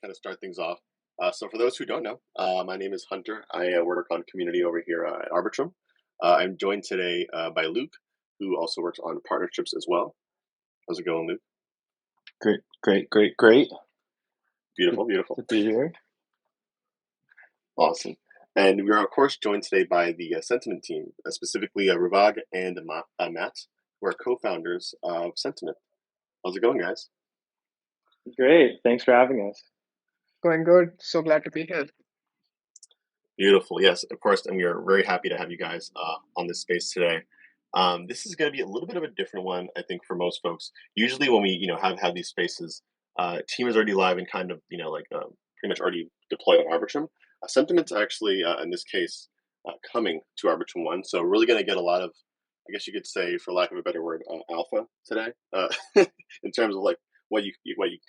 kind of start things off. So, for those who don't know, my name is Hunter. I work on community over here at Arbitrum. I'm joined today by Luke, who also works on partnerships as well. How's it going, Luke? Great, great, great, great. Good Beautiful, beautiful. to be here. Awesome. And we are, of course, joined today by the Sentiment team, specifically Ravag and Matt, who are co founders of Sentiment. How's it going, guys? Great. Thanks for having us. Going good. So glad to be here. Beautiful. Yes, of course, and we are very happy to have you guys on this space today. This is going to be a little bit of a different one, I think, for most folks. Usually, when we have these spaces, team is already live and kind of pretty much already deployed on Arbitrum. Sentiment's actually in this case coming to Arbitrum One, so we're really going to get a lot of, I guess you could say, for lack of a better word, alpha today, in terms of like what you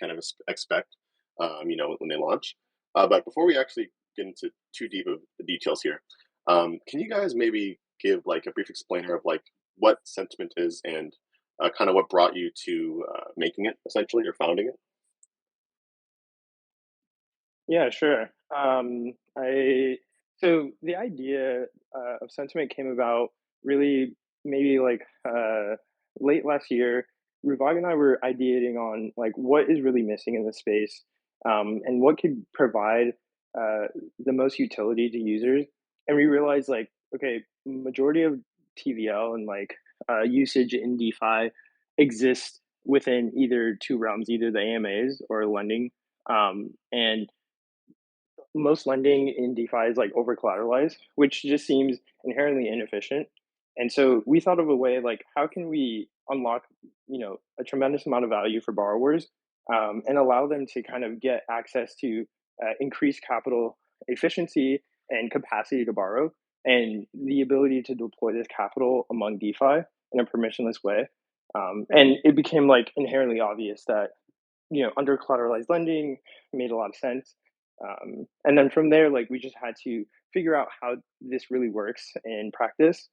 kind of expect, when they launch. But before we actually get into too deep of the details here. Can you guys maybe give like a brief explainer of like what sentiment is and kind of what brought you to making it essentially or founding it? Yeah, sure. I so the idea of sentiment came about really maybe late last year. Ruvag and I were ideating on like what is really missing in the space, and what could provide uh, the most utility to users. And we realized like, okay, majority of TVL and usage in DeFi exists within either two realms, either the AMAs or lending. And most lending in DeFi is like over collateralized, which just seems inherently inefficient. And so we thought of a way like how can we unlock, a tremendous amount of value for borrowers, and allow them to kind of get access to increased capital efficiency and capacity to borrow, and the ability to deploy this capital among DeFi in a permissionless way. And it became like inherently obvious that under collateralized lending made a lot of sense. And then from there, like we just had to figure out how this really works in practice,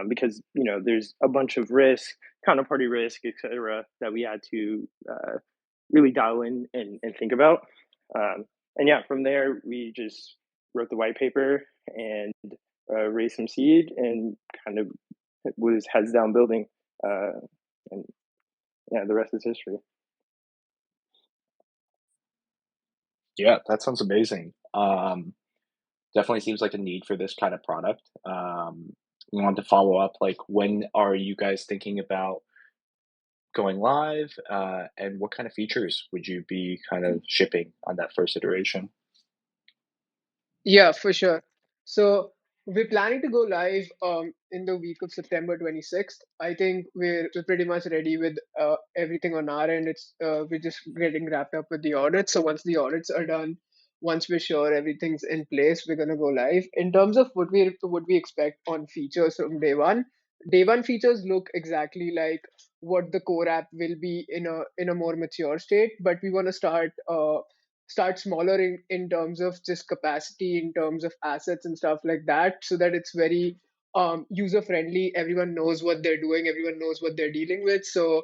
because there's a bunch of risk, counterparty risk, etc., that we had to really dial in and think about. And yeah, from there we just wrote the white paper and raised some seed and kind of was heads down building. And yeah, the rest is history. Yeah, that sounds amazing. Definitely seems like a need for this kind of product. We want to follow up, like, when are you guys thinking about going live? And what kind of features would you be kind of shipping on that first iteration? Yeah, for sure. So we're planning to go live in the week of September 26th. I think we're pretty much ready with everything on our end. We're just getting wrapped up with the audits. So once the audits are done, once we're sure everything's in place, we're gonna go live. In terms of what we expect on features from day one features look exactly like what the core app will be in a more mature state. But we want to start smaller in terms of just capacity, in terms of assets and stuff like that, so that it's very user friendly. Everyone knows what they're doing, everyone knows what they're dealing with. So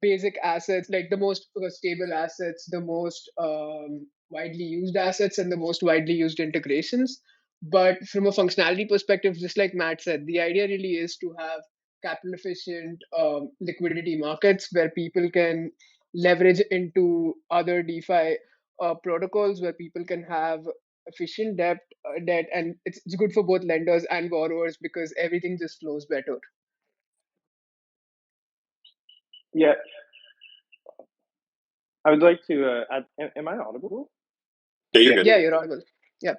basic assets, like the most stable assets, the most widely used assets, and the most widely used integrations. But from a functionality perspective, just like Matt said, the idea really is to have capital efficient liquidity markets where people can leverage into other DeFi protocols, where people can have efficient debt, and it's good for both lenders and borrowers because everything just flows better. Yeah, I would like to add. Am I audible? Yeah, you're Yeah. good. Yeah, you're audible. Yeah.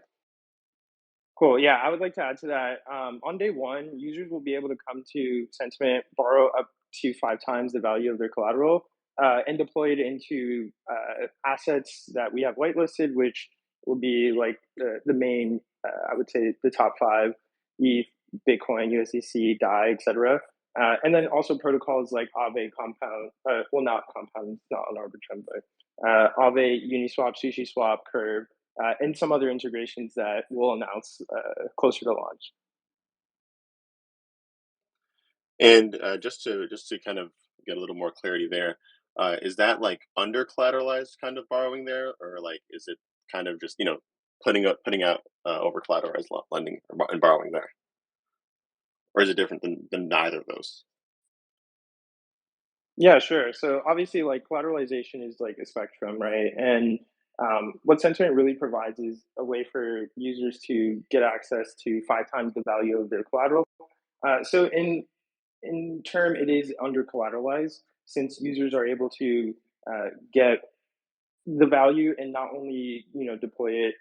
Cool. Yeah, I would like to add to that. On day one, users will be able to come to Sentiment, borrow up to 5 times the value of their collateral, and deploy it into assets that we have whitelisted, which will be like the main, I would say, the top five: ETH, Bitcoin, USDC, DAI, etc. And then also protocols like Aave, Compound. Well, not Compound, not on Arbitrum, but Aave, Uniswap, SushiSwap, Curve, and some other integrations that we'll announce closer to launch. And just to kind of get a little more clarity there, is that like under collateralized kind of borrowing there, or like is it kind of just putting out over collateralized lending and borrowing there, or is it different than neither of those? Yeah, sure. So obviously, like collateralization is like a spectrum, right? And what sentiment really provides is a way for users to get access to 5 times the value of their collateral. So in term, it is under collateralized since users are able to get the value and not only deploy it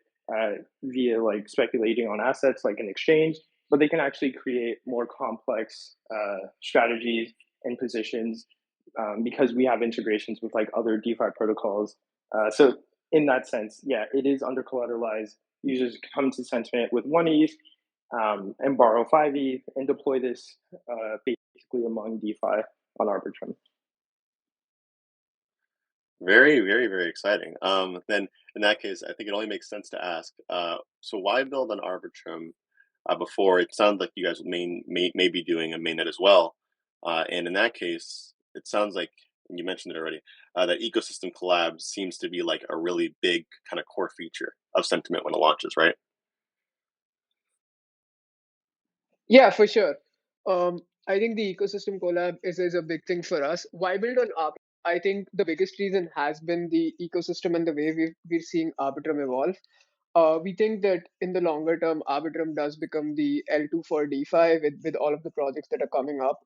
via like speculating on assets like an exchange, but they can actually create more complex strategies and positions because we have integrations with like other DeFi protocols. So in that sense, yeah, it is under collateralized. Users come to Sentiment with 1 ETH and borrow 5 ETH and deploy this basically among DeFi on Arbitrum. Very, very, very exciting. Then in that case, I think it only makes sense to ask. So why build on Arbitrum before? It sounds like you guys may be doing a mainnet as well. And in that case, it sounds like, and you mentioned it already, that ecosystem collab seems to be like a really big kind of core feature of Sentiment when it launches, right? Yeah, for sure. I think the ecosystem collab is a big thing for us. Why build on Arbitrum? I think the biggest reason has been the ecosystem and the way we're seeing Arbitrum evolve. We think that in the longer term, Arbitrum does become the L2 for DeFi with all of the projects that are coming up.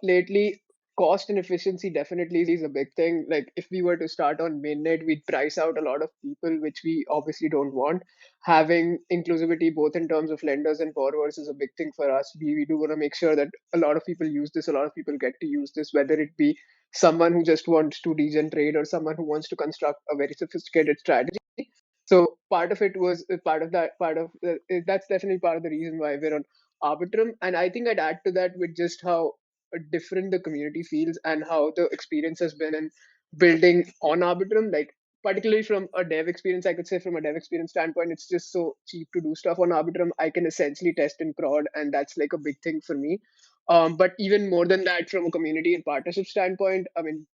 Lately, cost and efficiency definitely is a big thing. Like if we were to start on mainnet, we'd price out a lot of people, which we obviously don't want. Having inclusivity both in terms of lenders and borrowers is a big thing for us. We do want to make sure that a lot of people use this, a lot of people get to use this, whether it be someone who just wants to degen trade or someone who wants to construct a very sophisticated strategy. So part of it was part of that part of that's definitely part of the reason why we're on Arbitrum. And I think I'd add to that with just how different the community feels and how the experience has been in building on Arbitrum. Like particularly from a dev experience, I could say from a dev experience standpoint, it's just so cheap to do stuff on Arbitrum. I can essentially test in prod, and that's like a big thing for me. But even more than that, from a community and partnership standpoint, I mean,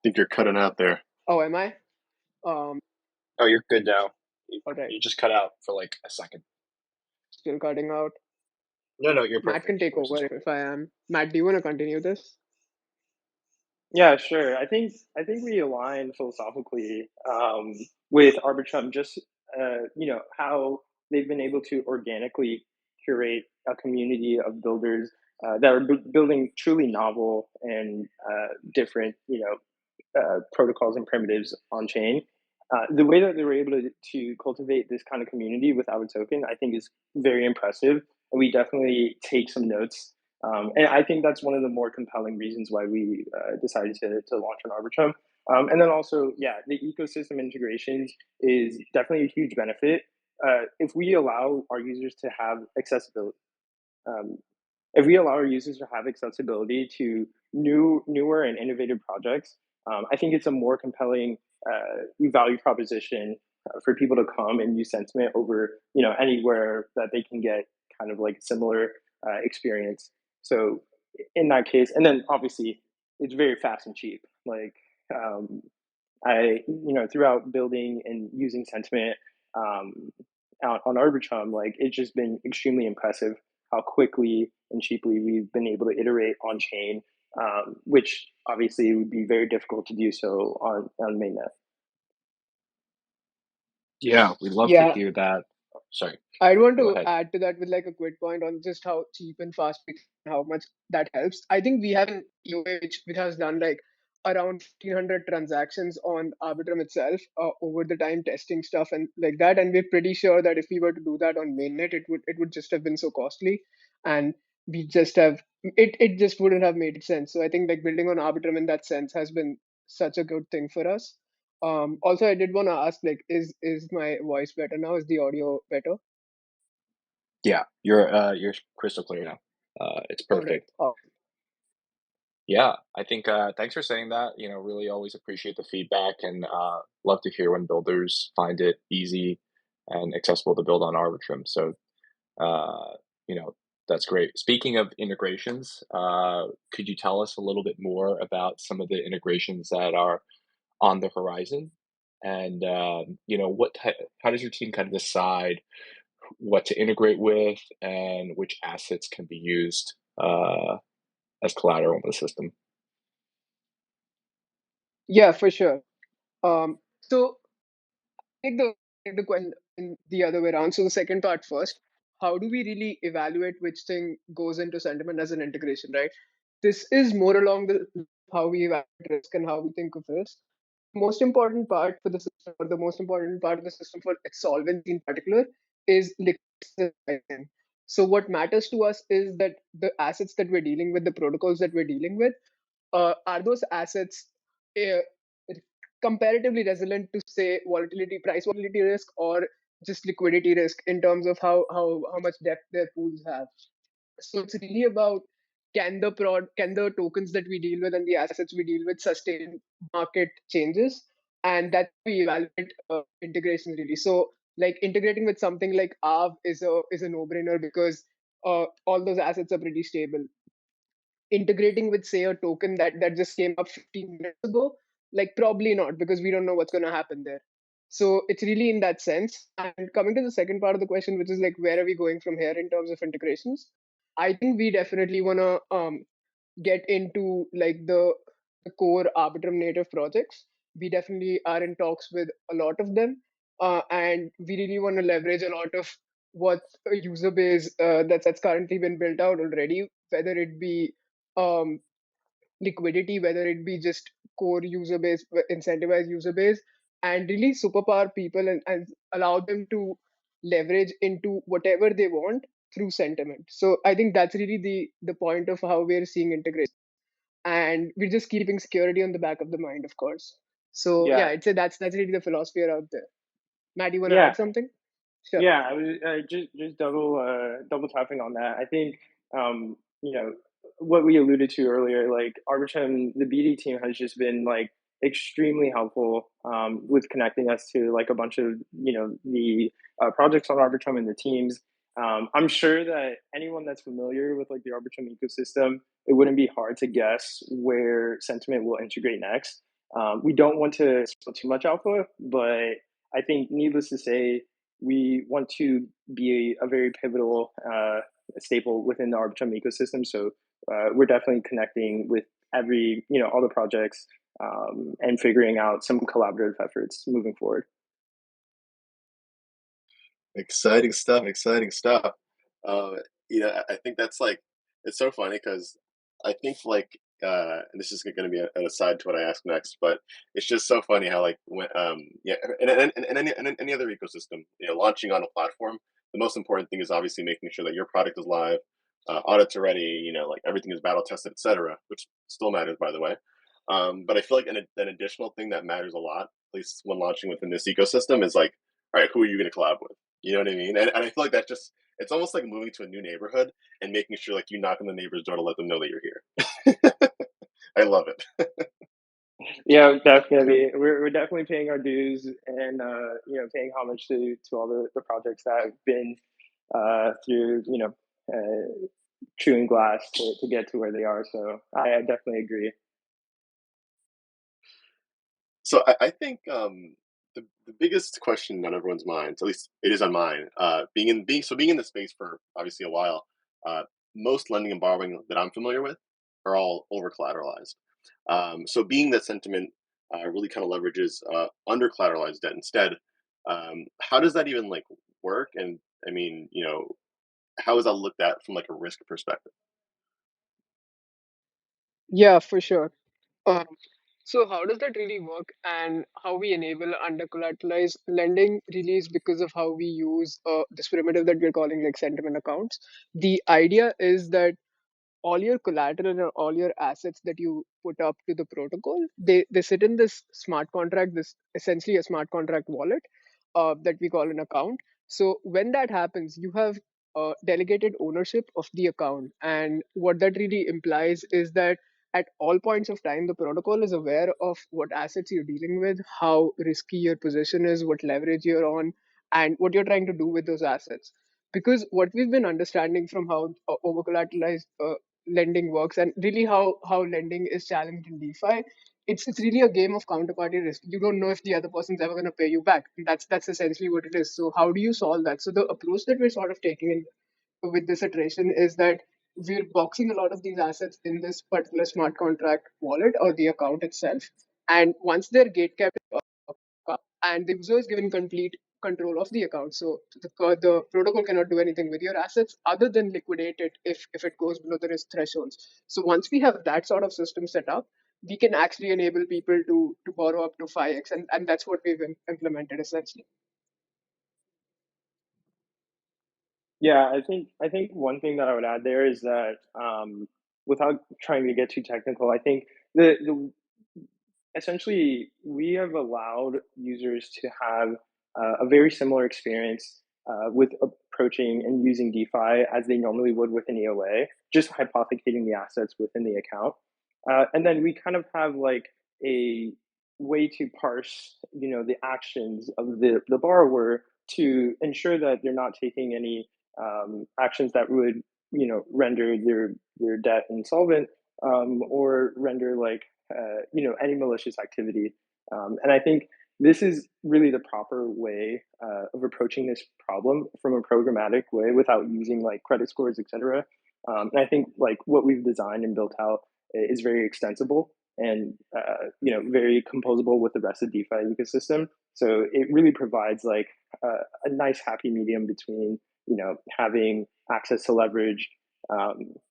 Think you're cutting out there. oh, am I? Um, Oh, you're good now. You, all right, you just cut out for like a second. still cutting out. No, you're Matt can perfect. take Yours is over if I am. Matt, do you want to continue this? Yeah, sure. I think we align philosophically with Arbitrum. Just how they've been able to organically curate a community of builders that are building truly novel and different protocols and primitives on chain. The way that they were able to cultivate this kind of community without a token, I think, is very impressive, and we definitely take some notes. And I think that's one of the more compelling reasons why we decided to launch on Arbitrum. And then also, yeah, the ecosystem integrations is definitely a huge benefit. If we allow our users to have accessibility, um, if we allow our users to have accessibility to newer and innovative projects, I think it's a more compelling value proposition for people to come and use Sentiment over anywhere that they can get kind of like similar experience. So in that case, and then obviously it's very fast and cheap. Like throughout building and using Sentiment um, on Arbitrum, like it's just been extremely impressive how quickly and cheaply we've been able to iterate on chain, which obviously would be very difficult to do so on mainnet. Yeah, we love to Yeah, hear that. Sorry, I'd want go to ahead. add to that with like a quick point on just how cheap and fast and how much that helps. I think we have an EOA which has done like around 1,500 transactions on Arbitrum itself over the time testing stuff and like that. And we're pretty sure that if we were to do that on mainnet, it would just have been so costly, and we just have it just wouldn't have made sense. So I think like building on Arbitrum in that sense has been such a good thing for us. Also, I did want to ask, like, is my voice better now? Is the audio better? Yeah, you're crystal clear now. It's All right. perfect. Yeah, I think thanks for saying that. Really always appreciate the feedback and love to hear when builders find it easy and accessible to build on Arbitrum. So uh, you know, That's great. Speaking of integrations, could you tell us a little bit more about some of the integrations that are on the horizon? And, what type how does your team kind of decide what to integrate with and which assets can be used, as collateral in the system? Yeah, for sure. So take the question in the other way around. So the second part first. How do we really evaluate which thing goes into sentiment as an integration, right? This is more along the how we evaluate risk and how we think of risk. Most important part for the system, or the most important part of the system for its solvency in particular, is liquidity pricing. So what matters to us is that the assets that we're dealing with, the protocols that we're dealing with, are those assets uh, comparatively resilient to say volatility, price volatility risk, or just liquidity risk in terms of how much depth their pools have. So it's really about can the tokens that we deal with and the assets we deal with sustain market changes, and that we evaluate integration really. So like integrating with something like ARV is a no brainer because all those assets are pretty stable. Integrating with say a token that just came up 15 minutes ago, like probably not, because we don't know what's going to happen there. So it's really in that sense. And coming to the second part of the question, which is like where are we going from here in terms of integrations, I think we definitely want to get into like the core Arbitrum native projects. We definitely are in talks with a lot of them, and we really want to leverage a lot of what a user base that's currently been built out already, whether it be um, liquidity, whether it be just core user base, incentivized user base, and really superpower people and allow them to leverage into whatever they want through sentiment. So I think that's really the point of how we're seeing integration, and we're just keeping security on the back of the mind, of course. So yeah, Yeah, I'd say that's really the philosophy out there. Matt, you want to yeah. add something? Sure. Yeah, I was just double tapping on that. I think you know what we alluded to earlier, like Arbitrum, the BD team has just been like extremely helpful with connecting us to like a bunch of the projects on Arbitrum and the teams. I'm sure that anyone that's familiar with like the Arbitrum ecosystem, it wouldn't be hard to guess where Sentiment will integrate next. We don't want to spill too much alpha, but I think needless to say, we want to be a very pivotal staple within the Arbitrum ecosystem. So we're definitely connecting with all the projects and figuring out some collaborative efforts moving forward. Exciting stuff, exciting stuff. Uh, I think that's like it's so funny because I think like and this is going to be an aside to what I ask next, but it's just so funny how like when yeah, and any other ecosystem, launching on a platform, the most important thing is obviously making sure that your product is live, audits are ready, like everything is battle tested, etc., which still matters by the way. But I feel like an additional thing that matters a lot, at least when launching within this ecosystem, is like, all right, who are you going to collab with? You know what I mean? And I feel like that just it's almost like moving to a new neighborhood and making sure like you knock on the neighbor's door to let them know that you're here. I love it. Yeah, definitely. We're definitely paying our dues and paying homage to all the projects that have been through chewing glass to get to where they are. So I definitely agree. So I think the biggest question on everyone's minds, at least it is on mine, being in the space for obviously a while, most lending and borrowing that I'm familiar with are all over collateralized. So being that sentiment really kind of leverages under collateralized debt instead, how does that even like work? And I mean, how is that looked at from like a risk perspective? Yeah, for sure. Um, so how does that really work, and how we enable under collateralized lending really is because of how we use this primitive that we're calling like sentiment accounts. The idea is that all your collateral or all your assets that you put up to the protocol, they sit in this smart contract, this essentially a smart contract wallet that we call an account. So when that happens, you have delegated ownership of the account, and what that really implies is that at all points of time the protocol is aware of what assets you're dealing with, how risky your position is, what leverage you're on, and what you're trying to do with those assets. because what we've been understanding from how over collateralized lending works, and really how lending is challenged in DeFi, it's really a game of counterparty risk. You don't know if the other person's ever going to pay you back. That's essentially what it is. So how do you solve that? So the approach that we're sort of taking with this iteration is that we're boxing a lot of these assets in this particular smart contract wallet or the account itself. And once they're gate kept and the user is given complete control of the account, so the protocol cannot do anything with your assets other than liquidate it if it goes below the risk thresholds. So once we have that sort of system set up, we can actually enable people to borrow up to 5x, and that's what we've implemented essentially. Yeah, I think one thing that I would add there is that without trying to get too technical, I think the essentially we have allowed users to have a very similar experience with approaching and using DeFi as they normally would with an EOA, just hypothecating the assets within the account, and then we kind of have like a way to parse, the actions of the borrower to ensure that they're not taking any actions that would, render their debt insolvent, or render like any malicious activity. And I think this is really the proper way of approaching this problem from a programmatic way without using like credit scores, etc. And I think like what we've designed and built out is very extensible and very composable with the rest of DeFi ecosystem. So it really provides like a nice happy medium between having access to leverage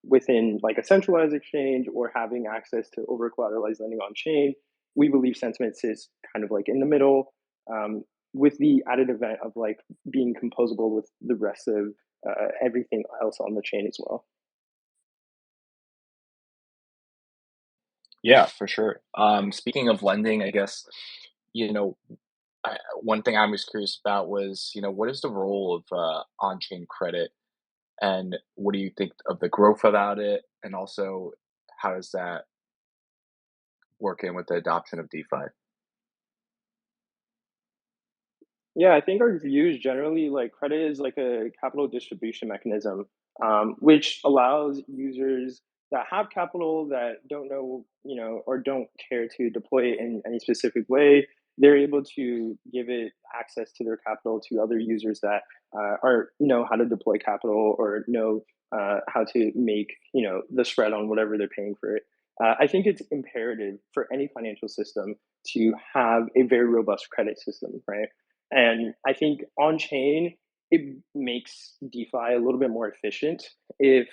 within like a centralized exchange or having access to over collateralized lending on chain. We believe sentiment sits kind of like in the middle, with the added event of like being composable with the rest of everything else on the chain as well. Yeah, for sure. Speaking of lending, I guess, you know, one thing I was curious about was, what is the role of on-chain credit, and what do you think of the growth about it, and also how does that work in with the adoption of DeFi? Yeah, I think our view is generally like credit is like a capital distribution mechanism, which allows users that have capital that don't know, or don't care to deploy it in any specific way. They're able to give it access to their capital to other users that are know how to deploy capital or know how to make the spread on whatever they're paying for it. I think it's imperative for any financial system to have a very robust credit system, right? And I think on chain, it makes DeFi a little bit more efficient if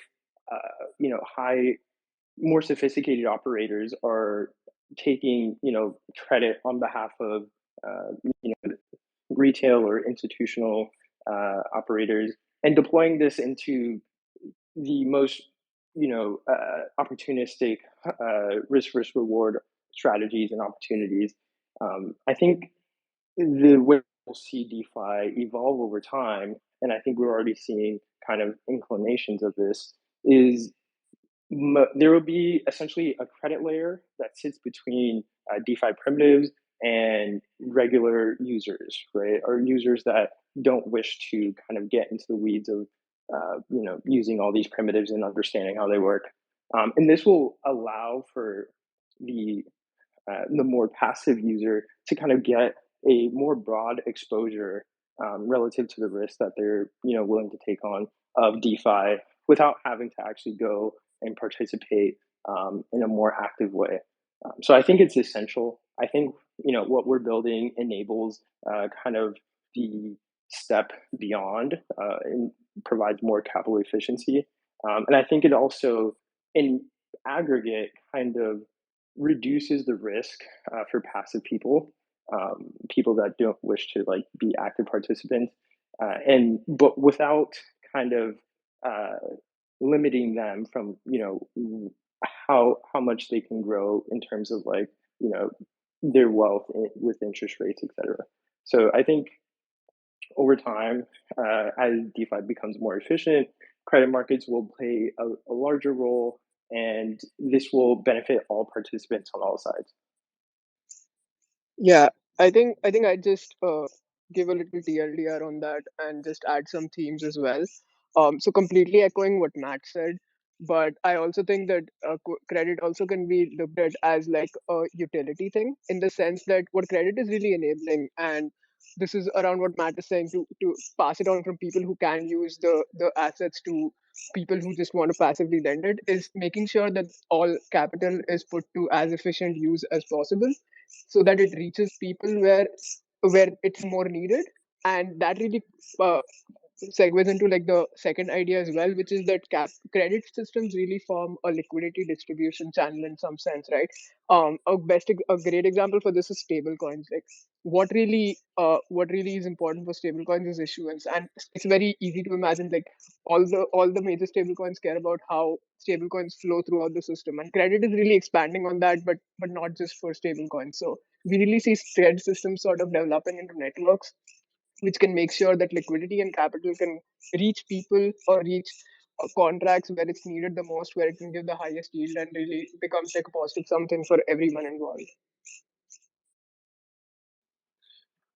high, more sophisticated operators are taking credit on behalf of retail or institutional operators and deploying this into the most opportunistic risk reward strategies and opportunities. I think the way we'll see DeFi evolve over time, and I think we're already seeing kind of inclinations of this, is there will be essentially a credit layer that sits between DeFi primitives and regular users, right? Or users that don't wish to kind of get into the weeds of, using all these primitives and understanding how they work. And this will allow for the the more passive user to kind of get a more broad exposure relative to the risk that they're willing to take on of DeFi without having to actually go and participate in a more active way. So I think it's essential. I think what we're building enables kind of the step beyond and provides more capital efficiency. And I think it also, in aggregate, kind of reduces the risk for passive people, people that don't wish to like be active participants, and but without kind of uh, limiting them from how much they can grow in terms of like their wealth with interest rates, etc. So I think over time, as DeFi becomes more efficient, credit markets will play a larger role, and this will benefit all participants on all sides. Yeah, I think I just give a little TLDR on that and just add some themes as well. So completely echoing what Matt said, but I also think that credit also can be looked at as like a utility thing, in the sense that what credit is really enabling, and this is around what Matt is saying, to pass it on from people who can use the assets to people who just want to passively lend it, is making sure that all capital is put to as efficient use as possible, so that it reaches people where it's more needed. And that really uh, segues into like the second idea as well, which is that credit systems really form a liquidity distribution channel in some sense, right? A great example for this is stable coins. Like what really is important for stable coins is issuance, and it's very easy to imagine like all the major stable coins care about how stable coins flow throughout the system, and credit is really expanding on that, but not just for stable coins. So we really see credit systems sort of developing into networks which can make sure that liquidity and capital can reach people or reach contracts where it's needed the most, where it can give the highest yield and really becomes like a positive something for everyone involved.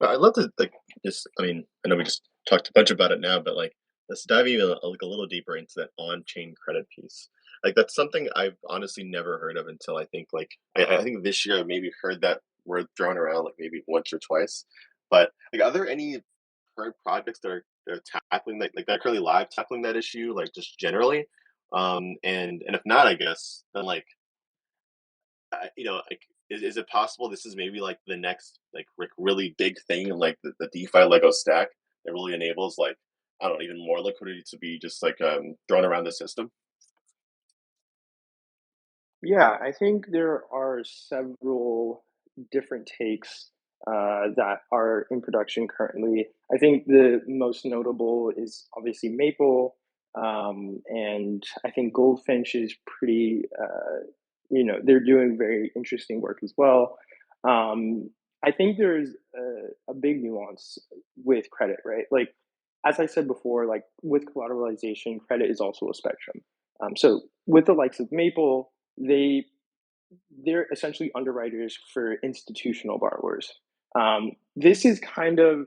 But I'd love to like just I mean, I know we just talked a bunch about it now, but like let's dive even like a little deeper into that on-chain credit piece. Like that's something I've honestly never heard of until I think like I think this year I maybe heard that word thrown around like maybe once or twice. But like are there any current projects that are tackling like that are currently live tackling that issue, like just generally? And if not, I guess then like like, is it possible this is maybe like the next like really big thing in like the DeFi Lego stack that really enables like I don't know even more liquidity to be just like thrown around the system? Yeah, I think there are several different takes that are in production currently. I think the most notable is obviously Maple, and I think Goldfinch is pretty, they're doing very interesting work as well. Um, I think there's a big nuance with credit, right? Like, as I said before, like with collateralization, credit is also a spectrum. So with the likes of Maple, they they're essentially underwriters for institutional borrowers. This is kind of,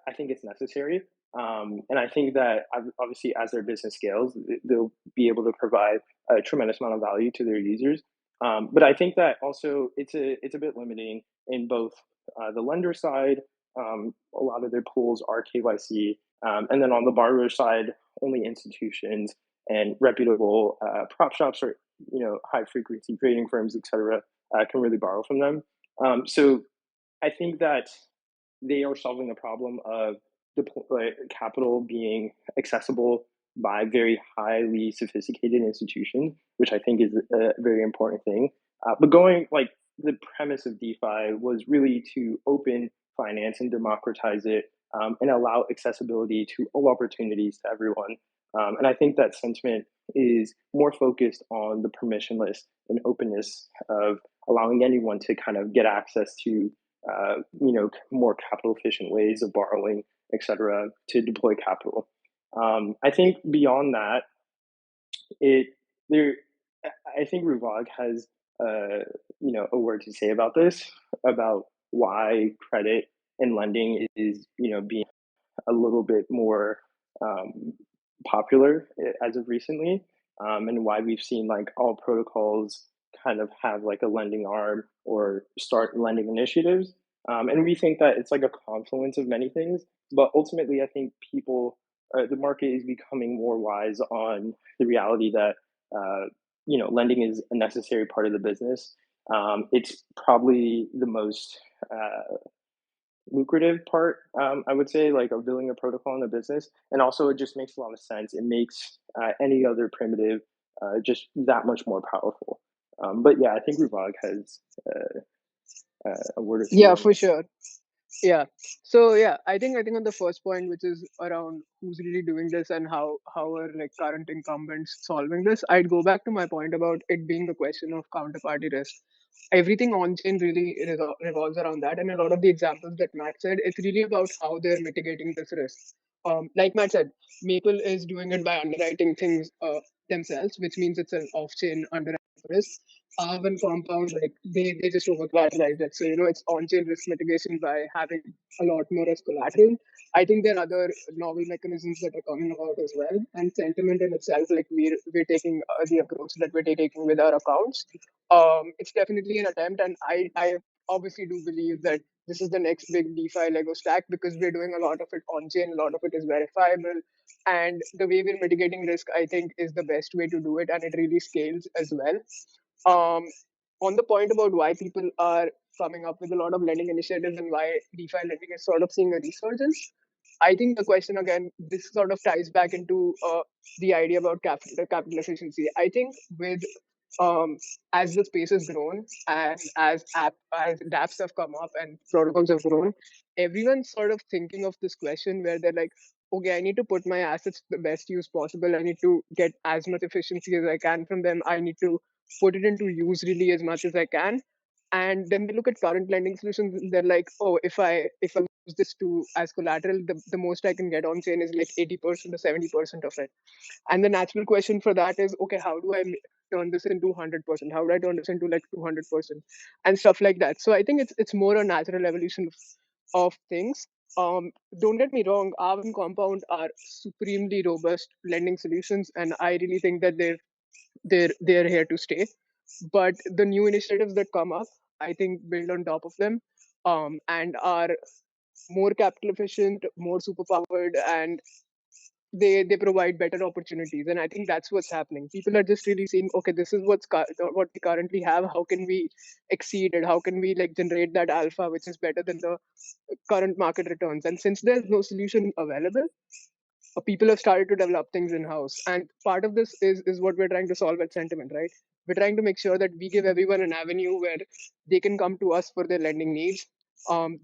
I think it's necessary. And I think that obviously as their business scales, they'll be able to provide a tremendous amount of value to their users. But I think that also it's a bit limiting in both the lender side. A lot of their pools are KYC, and then on the borrower side, only institutions and reputable prop shops or high frequency trading firms, etc., can really borrow from them. So I think that they are solving the problem of capital being accessible by very highly sophisticated institutions, which I think is a very important thing. But going like the premise of DeFi was really to open finance and democratize it, and allow accessibility to all opportunities to everyone. And I think that sentiment is more focused on the permissionless and openness of allowing anyone to kind of get access to more capital efficient ways of borrowing, etc., to deploy capital. I think beyond that, it there. I think Ruvog has a word to say about this, about why credit and lending is being a little bit more um, popular as of recently, and why we've seen like all protocols kind of have like a lending arm or start lending initiatives. And we think that it's like a confluence of many things, but ultimately, I think the market is becoming more wise on the reality that lending is a necessary part of the business. It's probably the most lucrative part, I would say, like of building a protocol in a business. And also, it just makes a lot of sense. It makes any other primitive just that much more powerful. But yeah, I think Ruvog has a word or two Yeah, on for this. sure. Yeah. So yeah, I think on the first point, which is around who's really doing this and how are like current incumbents solving this, I'd go back to my point about it being the question of counterparty risk. Everything on chain really revolves around that, and a lot of the examples that Matt said, it's really about how they're mitigating this risk. Like Matt said, Maple is doing it by underwriting things themselves, which means it's an off-chain underwriting risk. Arvin compound, like they just over collateralize it. So, it's on-chain risk mitigation by having a lot more as collateral. I think there are other novel mechanisms that are coming about as well. And sentiment in itself, like we're taking the approach that we're taking with our accounts. It's definitely an attempt, and I obviously do believe that this is the next big DeFi Lego stack because we're doing a lot of it on-chain, a lot of it is verifiable, and the way we're mitigating risk, I think, is the best way to do it, and it really scales as well. Um, on the point about why people are coming up with a lot of lending initiatives and why DeFi lending is sort of seeing a resurgence, I think the question again, this sort of ties back into the idea about capital efficiency. I think with um, as the space has grown and as dApps have come up and protocols have grown, everyone's sort of thinking of this question where they're like, okay, I need to put my assets to the best use possible. I need to get as much efficiency as I can from them. I need to put it into use really as much as I can. And then they look at current lending solutions and they're like, oh, if I use this to as collateral, the most I can get on chain is like 80% or 70% of it. And the natural question for that is, okay, how do I turn this into 100%? How do I turn this into like 200% and stuff like that? So I think it's more a natural evolution of things. Don't get me wrong, Arv and Compound are supremely robust lending solutions, and I really think that they're here to stay. But the new initiatives that come up, I think, build on top of them, and are more capital efficient, more superpowered, and they provide better opportunities. And I think that's what's happening. People are just really seeing, okay, this is what we currently have. How can we exceed it? How can we like generate that alpha, which is better than the current market returns? And since there's no solution available, people have started to develop things in house, and part of this is what we're trying to solve at Sentiment, right? We're trying to make sure that we give everyone an avenue where they can come to us for their lending needs.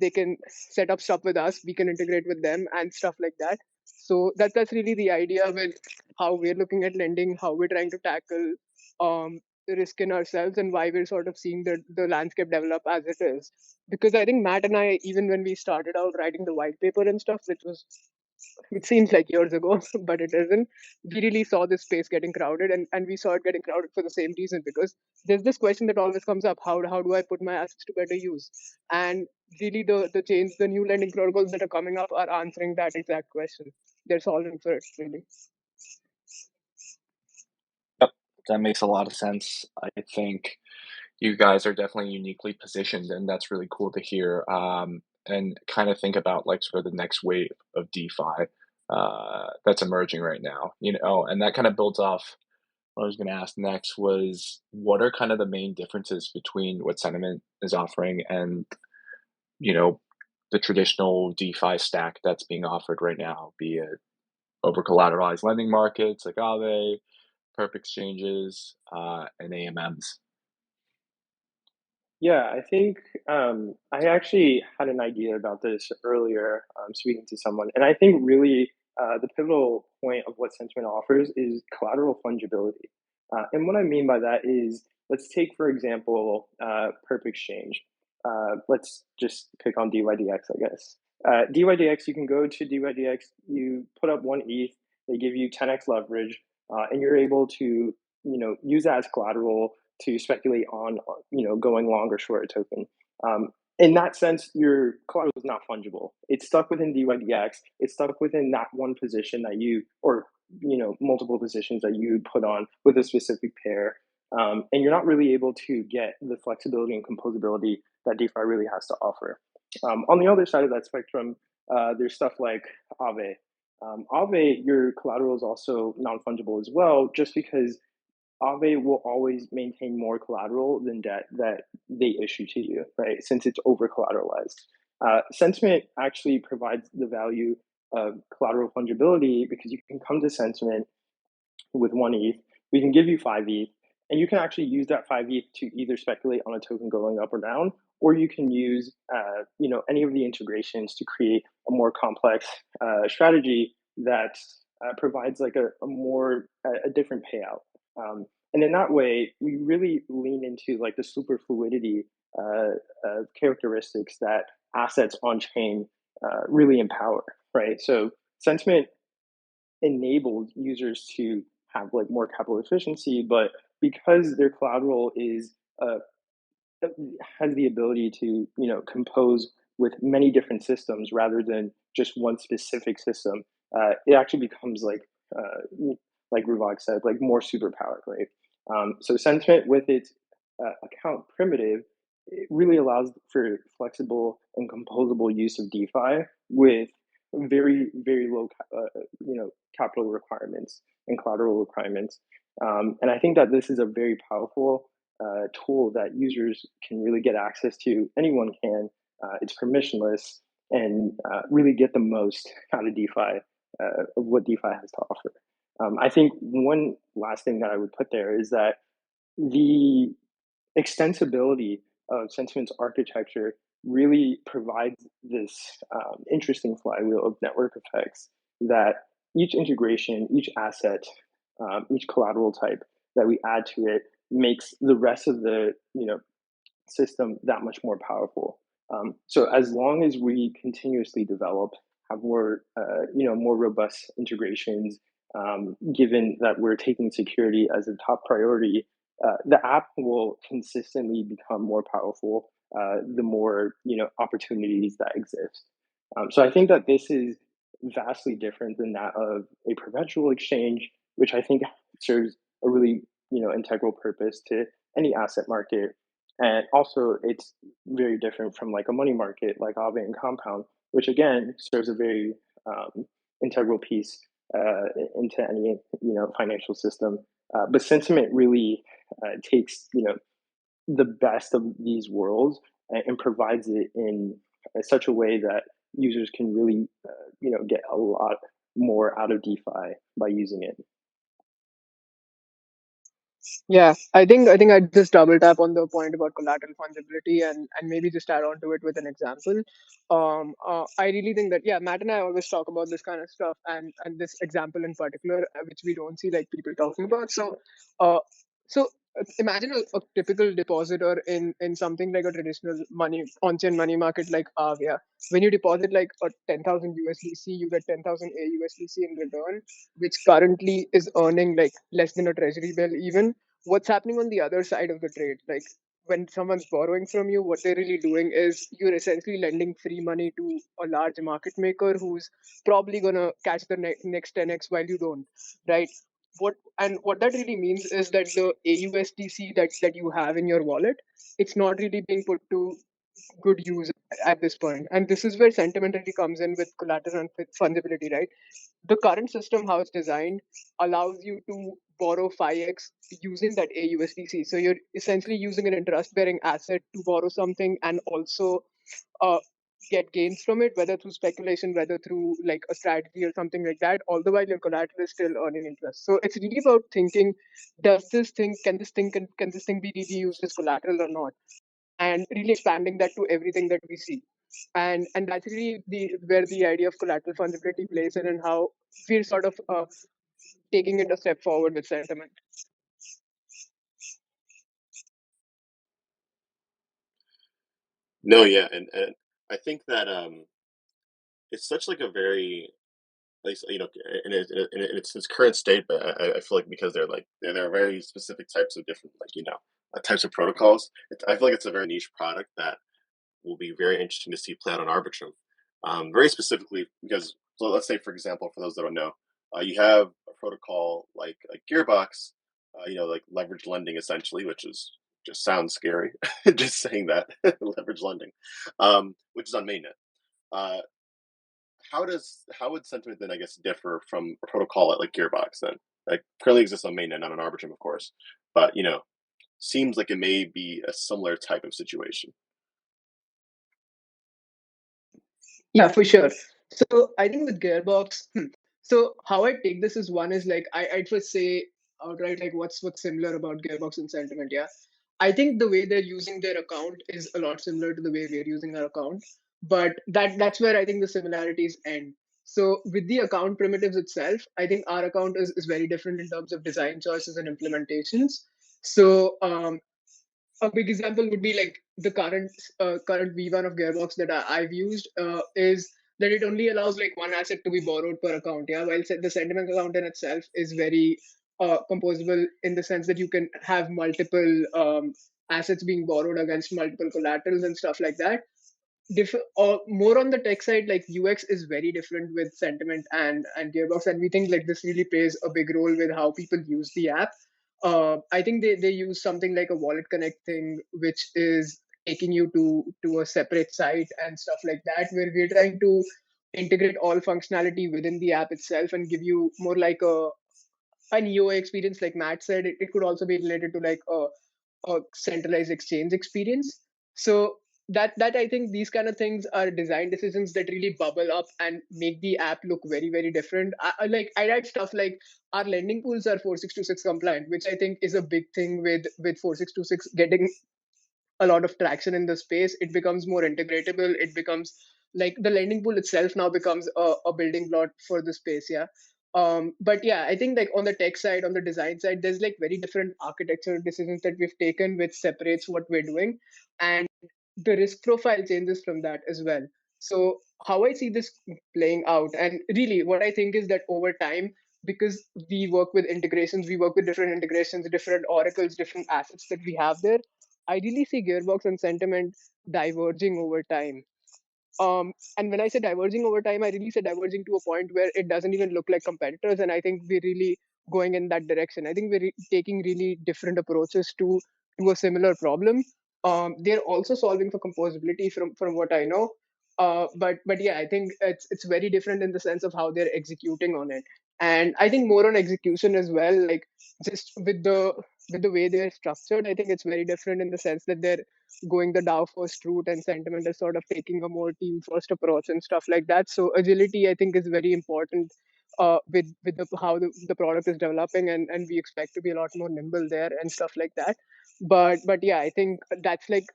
They can set up stuff with us, we can integrate with them and stuff like that. So that's really the idea with how we're looking at lending, how we're trying to tackle the risk in ourselves, and why we're sort of seeing the landscape develop as it is. Because I think Matt and I, even when we started out writing the white paper and stuff, which seems like years ago, but it isn't. We really saw this space getting crowded, and we saw it getting crowded for the same reason because there's this question that always comes up: how do I put my assets to better use? And really, the new lending protocols that are coming up are answering that exact question. They're solving for it, really. Yep, that makes a lot of sense. I think you guys are definitely uniquely positioned, and that's really cool to hear. And kind of think about like sort of the next wave of DeFi that's emerging right now, and that kind of builds off what I was going to ask next was what are kind of the main differences between what Sentiment is offering and, you know, the traditional DeFi stack that's being offered right now, be it over collateralized lending markets like Aave, perp exchanges, and AMMs. Yeah, I think I actually had an idea about this earlier, speaking to someone, and I think really the pivotal point of what Sentiment offers is collateral fungibility. And what I mean by that is, let's take for example Perp Exchange. Let's just pick on DYDX, I guess. DYDX, you can go to DYDX, you put up one ETH, they give you 10x leverage, and you're able to use that as collateral to speculate on going long or short a token. In that sense, your collateral is not fungible. It's stuck within DYDX. It's stuck within that one position that you, or multiple positions that you put on with a specific pair, and you're not really able to get the flexibility and composability that DeFi really has to offer. On the other side of that spectrum, there's stuff like Aave. Aave, your collateral is also non-fungible as well, just because Aave will always maintain more collateral than debt that they issue to you, right? Since it's over collateralized. Sentiment actually provides the value of collateral fungibility because you can come to Sentiment with one ETH, we can give you 5 ETH, and you can actually use that 5 ETH to either speculate on a token going up or down, or you can use any of the integrations to create a more complex strategy that provides like a different payout. And in that way, we really lean into like the super fluidity characteristics that assets on chain really empower, right? So Sentiment enabled users to have like more capital efficiency, but because their collateral is uh, has the ability to compose with many different systems rather than just one specific system. It actually becomes like Ruvok said, like more superpowered, right? So sentiment with its account primitive, it really allows for flexible and composable use of DeFi with very low capital requirements and collateral requirements. And I think that this is a very powerful tool that users can really get access to. Anyone can. It's permissionless and really get the most out of DeFi, of what DeFi has to offer. I think one last thing that I would put there is that the extensibility of Sentiment's architecture really provides this interesting flywheel of network effects that each integration, each asset, each collateral type that we add to it makes the rest of the system that much more powerful. So as long as we continuously develop, have more more robust integrations, given that we're taking security as a top priority, the app will consistently become more powerful. The more opportunities that exist. So I think that this is vastly different than that of a perpetual exchange, which I think serves a really integral purpose to any asset market. And also, it's very different from like a money market like Aave and Compound, which again serves a very integral piece into any financial system. But sentiment really takes the best of these worlds and provides it in such a way that users can really get a lot more out of DeFi by using it. Yeah, I think I'd just double tap on the point about collateral fungibility and maybe just add on to it with an example. I really think that yeah, Matt and I always talk about this kind of stuff and this example in particular, which we don't see like people talking about. Uh, so imagine a typical depositor in something like a traditional money on-chain money market like Avia. When you deposit like a 10,000 USDC, you get 10,000 AUSDC in return, which currently is earning like less than a treasury bill even. What's happening on the other side of the trade? Like when someone's borrowing from you, what they're really doing is you're essentially lending free money to a large market maker who's probably gonna catch the next 10x while you don't, right? What that really means is that the AUSDC that you have in your wallet, it's not really being put to good use at this point. And this is where sentiment really comes in with collateral and fungibility, right? The current system, how it's designed, allows you to borrow 5x using that AUSDC. So you're essentially using an interest bearing asset to borrow something and also uh, get gains from it, whether through speculation, whether through like a strategy or something like that, all the while your collateral is still earning interest. So it's really about thinking, can this thing be really used as collateral or not? And really expanding that to everything that we see. And that's really the where the idea of collateral fungibility plays in and how we're sort of taking it a step forward with sentiment. No, yeah, and I think that it's such like a very like in its current state, but I feel like because they're like there are very specific types of different like types of protocols. I feel like it's a very niche product that will be very interesting to see play out on Arbitrum. Very specifically because so let's say for example for those that don't know, you have a protocol like Gearbox, like leverage lending essentially, which is just sounds scary just saying that leverage lending, which is on mainnet. Uh, how would sentiment then I guess differ from a protocol like Gearbox then? Like currently exists on mainnet, not on Arbitrum, of course, but seems like it may be a similar type of situation. Yeah, for sure. So I think with Gearbox, so how I take this is one is like I'd first say outright like what's similar about Gearbox and Sentiment. Yeah, I think the way they're using their account is a lot similar to the way we're using our account, but that's where I think the similarities end. So with the account primitives itself, I think our account is very different in terms of design choices and implementations. So a big example would be like the current V1 of Gearbox that I've used is that it only allows like one asset to be borrowed per account. Yeah, while the sentiment account in itself is very composable in the sense that you can have multiple assets being borrowed against multiple collaterals and stuff like that. Or more on the tech side, like UX is very different with Sentiment and Gearbox, and we think like this really plays a big role with how people use the app. I think they use something like a wallet connect thing, which is taking you to a separate site and stuff like that, where we're trying to integrate all functionality within the app itself and give you more like an EOA experience. Like Matt said, it could also be related to like a centralized exchange experience. So that I think these kind of things are design decisions that really bubble up and make the app look very very different. I write stuff like our lending pools are 4626 compliant, which I think is a big thing with 4626 getting a lot of traction in the space. It becomes more integratable. It becomes like the lending pool itself now becomes a building block for the space. Yeah. But yeah, I think like on the tech side, on the design side, there's like very different architectural decisions that we've taken, which separates what we're doing, and the risk profile changes from that as well. So how I see this playing out, and really what I think is that over time, because we work with integrations, we work with different integrations, different oracles, different assets that we have there, I really see Gearbox and Sentiment diverging over time. And when I say diverging over time, I really say diverging to a point where it doesn't even look like competitors. And I think we're really going in that direction. I think we're taking really different approaches to a similar problem. They're also solving for composability from what I know. But yeah, I think it's very different in the sense of how they're executing on it. And I think more on execution as well, like just with the way they're structured, I think it's very different in the sense that they're going the DAO first route, and Sentiment is sort of taking a more team first approach and stuff like that. So agility, I think, is very important with how the product is developing, and we expect to be a lot more nimble there and stuff like that. But yeah, I think that's like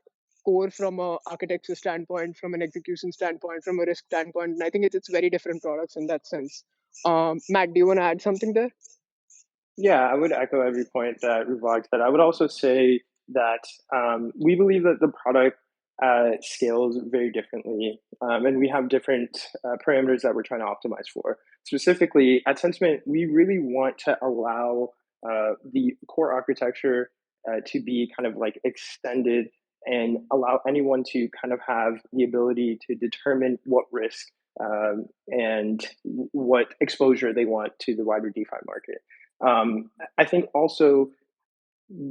core from a architecture standpoint, from an execution standpoint, from a risk standpoint. And I think it's very different products in that sense. Matt, do you want to add something there? Yeah, I would echo every point that Ruvag said. I would also say that we believe that the product scales very differently, and we have different parameters that we're trying to optimize for. Specifically, at Sentiment, we really want to allow the core architecture to be kind of like extended and allow anyone to kind of have the ability to determine what risk and what exposure they want to the wider DeFi market. I think also,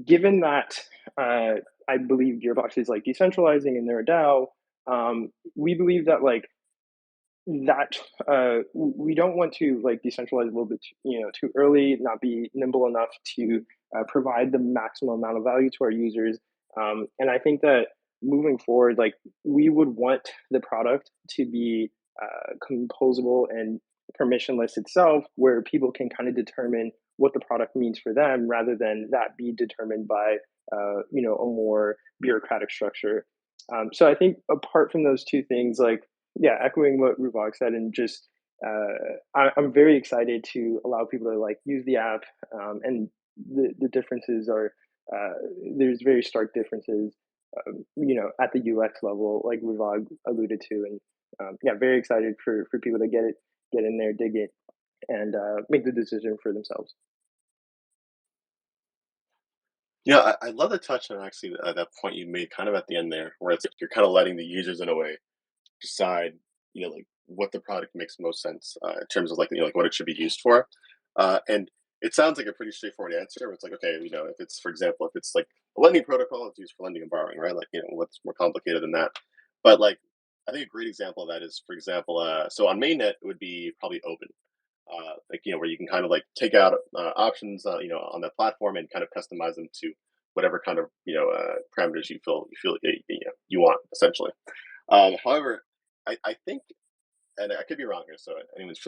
given that I believe Gearbox is like decentralizing and they're a DAO, we believe that like that we don't want to like decentralize a little bit too early, not be nimble enough to provide the maximum amount of value to our users. And I think that moving forward, like we would want the product to be composable and permissionless itself, where people can kind of determine what the product means for them rather than that be determined by a more bureaucratic structure. So I think apart from those two things, like yeah, echoing what Ruvok said, and just I'm very excited to allow people to like use the app, and the differences are there's very stark differences, at the UX level, like Ruvog alluded to, and yeah, very excited for people to get in there, dig it, and make the decision for themselves. Yeah, I love the touch on actually that point you made kind of at the end there, where it's like you're kind of letting the users in a way decide, like what the product makes most sense in terms of like like what it should be used for. And it sounds like a pretty straightforward answer. Where it's like, okay, if it's, for example, if it's like a lending protocol, it's used for lending and borrowing, right? Like what's more complicated than that? But like I think a great example of that is, for example, so on mainnet it would be probably open. Like where you can kind of like take out options on that platform and kind of customize them to whatever kind of parameters you feel you want, essentially. However, I think, and I could be wrong here, so anyone's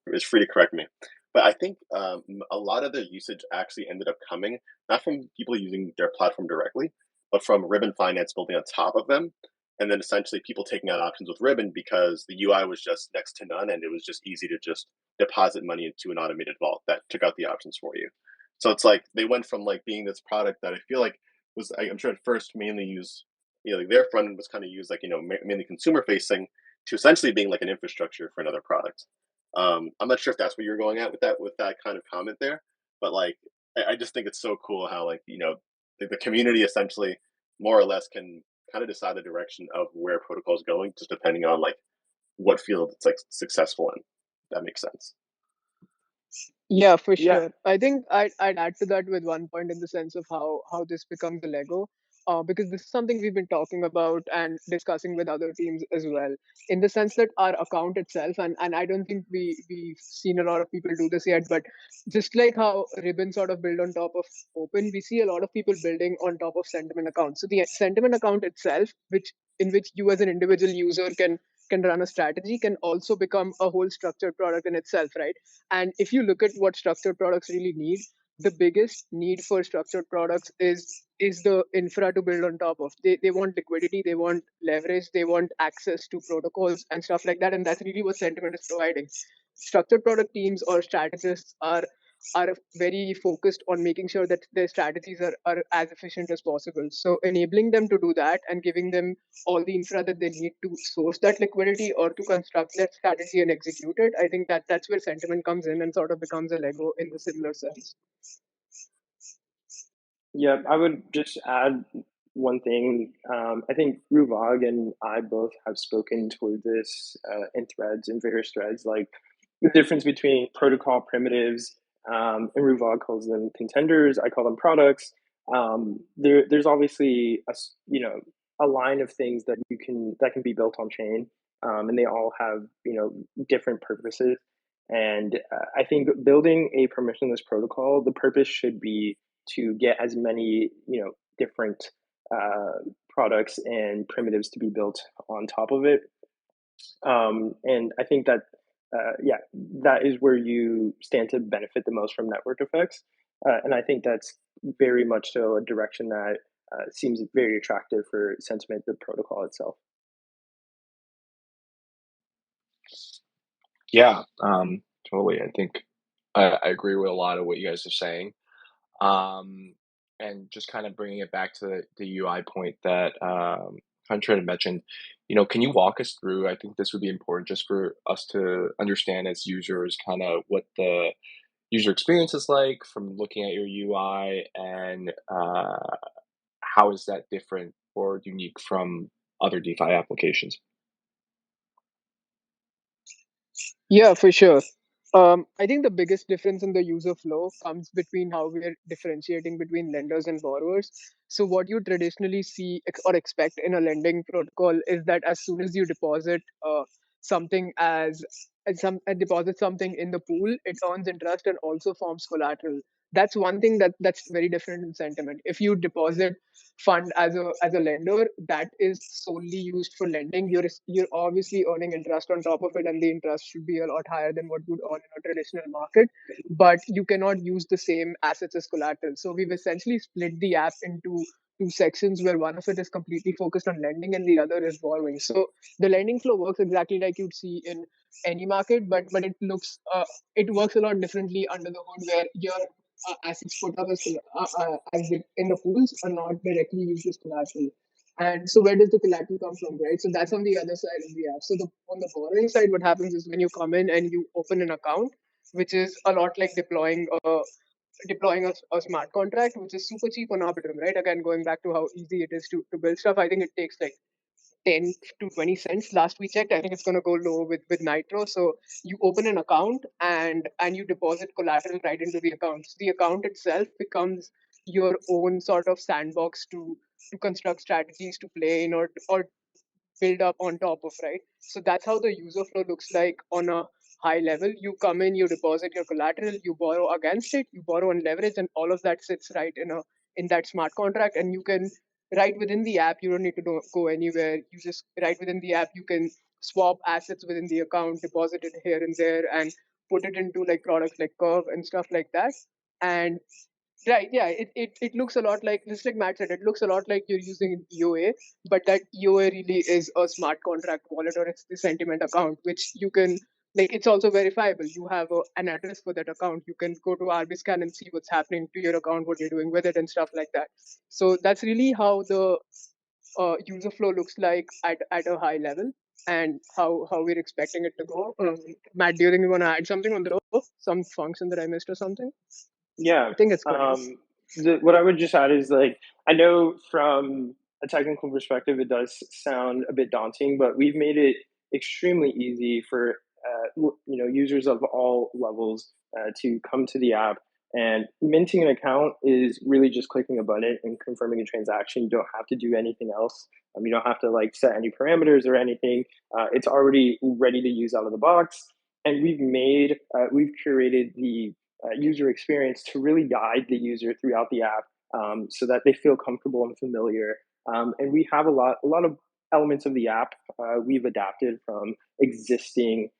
is free to correct me. But I think a lot of the usage actually ended up coming not from people using their platform directly, but from Ribbon Finance building on top of them, and then essentially people taking out options with Ribbon because the UI was just next to none, and it was just easy to just deposit money into an automated vault that took out the options for you. So it's like they went from like being this product that I feel like I'm sure at first mainly used, like their front end was kind of used like mainly consumer facing, to essentially being like an infrastructure for another product. I'm not sure if that's what you're going at with that kind of comment there, but like I just think it's so cool how like the community essentially more or less can kind of decide the direction of where a protocol is going, just depending on like what field it's like successful in. That makes sense. Yeah, for Yeah, sure. I think I'd add to that with one point in the sense of how this becomes a Lego, because this is something we've been talking about and discussing with other teams as well. In the sense that our account itself, and I don't think we've seen a lot of people do this yet, but just like how Ribbon sort of build on top of Open, we see a lot of people building on top of Sentiment accounts. So the Sentiment account itself, which you as an individual user can run a strategy, can also become a whole structured product in itself, right? And if you look at what structured products really need, the biggest need for structured products is the infra to build on top of. They want liquidity, they want leverage, they want access to protocols and stuff like that. And that's really what Sentiment is providing. Structured product teams or strategists are very focused on making sure that their strategies are as efficient as possible. So enabling them to do that and giving them all the infra that they need to source that liquidity or to construct that strategy and execute it, I think that's where Sentiment comes in and sort of becomes a Lego in the similar sense. yeah. I would just add one thing. I think Ruvag and I both have spoken toward this in threads, in various threads, like the difference between protocol primitives, and Ruvag calls them contenders. I call them products. There's obviously a line of things that can be built on chain, and they all have different purposes. And I think building a permissionless protocol, the purpose should be to get as many different products and primitives to be built on top of it. And I think that yeah, that is where you stand to benefit the most from network effects. And I think that's very much so a direction that seems very attractive for Sentiment, the protocol itself. Yeah, totally. I think I agree with a lot of what you guys are saying. Um, and just kind of bringing it back to the UI point that Hunter had mentioned, can you walk us through? I think this would be important just for us to understand as users kind of what the user experience is like from looking at your UI and how is that different or unique from other DeFi applications? Yeah, for sure. I think the biggest difference in the user flow comes between how we're differentiating between lenders and borrowers. So, what you traditionally see or expect in a lending protocol is that as soon as you deposit something deposit something in the pool, it earns interest and also forms collateral. That's one thing that's very different in Sentiment. If you deposit fund as a lender that is solely used for lending, you're obviously earning interest on top of it, and the interest should be a lot higher than what you'd earn in a traditional market. But you cannot use the same assets as collateral. So we've essentially split the app into two sections where one of it is completely focused on lending and the other is borrowing. So the lending flow works exactly like you'd see in any market, but it works a lot differently under the hood where your assets put up in the pools are not directly used as collateral. And so where does the collateral come from, right? So that's on the other side of the app. So on the borrowing side, what happens is when you come in and you open an account, which is a lot like deploying a smart contract, which is super cheap on Arbitrum, right? Again, going back to how easy it is to build stuff, I think it takes like 10 to 20 cents last we checked. I think it's going to go low with Nitro. So you open an account and you deposit collateral right into the account. So the account itself becomes your own sort of sandbox to construct strategies to play in or build up on top of, right? So that's how the user flow looks like on a high level. You come in, you deposit your collateral, you borrow against it, you borrow on leverage, and all of that sits right in that smart contract. And you can right within the app. You don't need to go anywhere. You just right within the app. You can swap assets within the account, deposit it here and there, and put it into like products like Curve and stuff like that. And right, yeah, it looks a lot like, just like Matt said, it looks a lot like you're using an EOA, but that EOA really is a smart contract wallet or it's the sentiment account, which you can, like, it's also verifiable. You have an address for that account. You can go to Arbiscan and see what's happening to your account, what you're doing with it, and stuff like that. So that's really how the user flow looks like at a high level and how we're expecting it to go. Matt, do you think you want to add something on the row? Some function that I missed or something? Yeah. I think it's clear. Um, What I would just add is like I know from a technical perspective it does sound a bit daunting, but we've made it extremely easy for users of all levels to come to the app. And minting an account is really just clicking a button and confirming a transaction. You don't have to do anything else. You don't have to like set any parameters or anything. It's already ready to use out of the box. And we've curated the user experience to really guide the user throughout the app so that they feel comfortable and familiar. And we have a lot of elements of the app we've adapted from existing